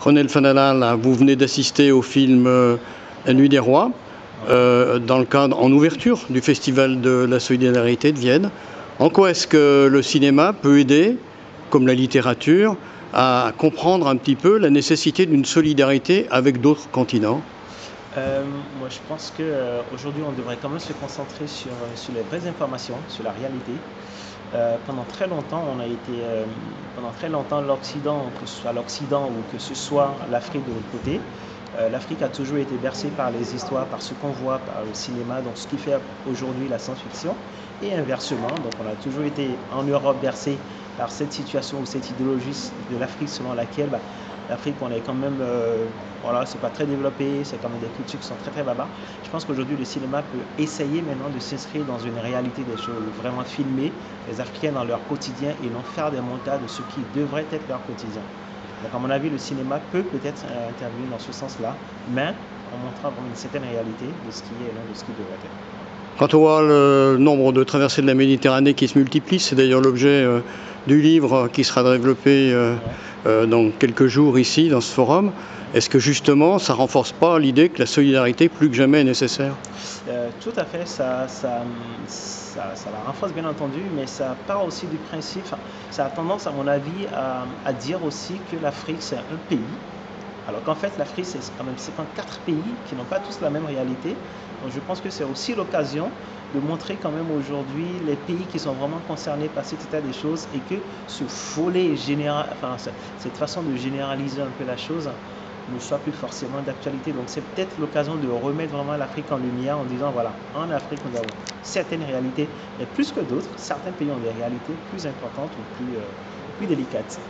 Ronel Fanala, là, vous venez d'assister au film La Nuit des Rois, dans le cadre, en ouverture du Festival de la Solidarité de Vienne. En quoi est-ce que le cinéma peut aider, comme la littérature, à comprendre un petit peu la nécessité d'une solidarité avec d'autres continents? Moi, je pense qu'aujourd'hui, on devrait quand même se concentrer sur les vraies informations, sur la réalité. Pendant très longtemps, pendant très longtemps, l'Occident, que ce soit l'Occident ou que ce soit l'Afrique de l'autre côté, l'Afrique a toujours été bercée par les histoires, par ce qu'on voit, par le cinéma, donc ce qui fait aujourd'hui la science-fiction. Et inversement, donc on a toujours été en Europe bercé par cette situation ou cette idéologie de l'Afrique selon laquelle l'Afrique, on est quand même, voilà, c'est pas très développé, c'est quand même des cultures qui sont très très baba. Je pense qu'aujourd'hui, le cinéma peut essayer maintenant de s'inscrire dans une réalité des choses, vraiment filmer les Africains dans leur quotidien et non faire des montages de ce qui devrait être leur quotidien. Donc à mon avis, le cinéma peut peut-être intervenir dans ce sens-là, mais en montrant vraiment une certaine réalité de ce qui est et non de ce qui devrait être. Quand on voit le nombre de traversées de la Méditerranée qui se multiplient, c'est d'ailleurs l'objet du livre qui sera développé dans quelques jours ici, dans ce forum. Est-ce que justement, ça ne renforce pas l'idée que la solidarité, plus que jamais, est nécessaire? Tout à fait, ça la renforce bien entendu, mais ça part aussi du principe, enfin, ça a tendance, à mon avis, à dire aussi que l'Afrique, c'est un pays. Alors qu'en fait, l'Afrique, c'est quand même 54 pays qui n'ont pas tous la même réalité. Donc je pense que c'est aussi l'occasion de montrer quand même aujourd'hui les pays qui sont vraiment concernés par cet état des choses et que ce volet général, enfin, cette façon de généraliser un peu la chose ne soit plus forcément d'actualité. Donc c'est peut-être l'occasion de remettre vraiment l'Afrique en lumière en disant, voilà, en Afrique, nous avons certaines réalités, mais plus que d'autres, certains pays ont des réalités plus importantes ou plus délicates.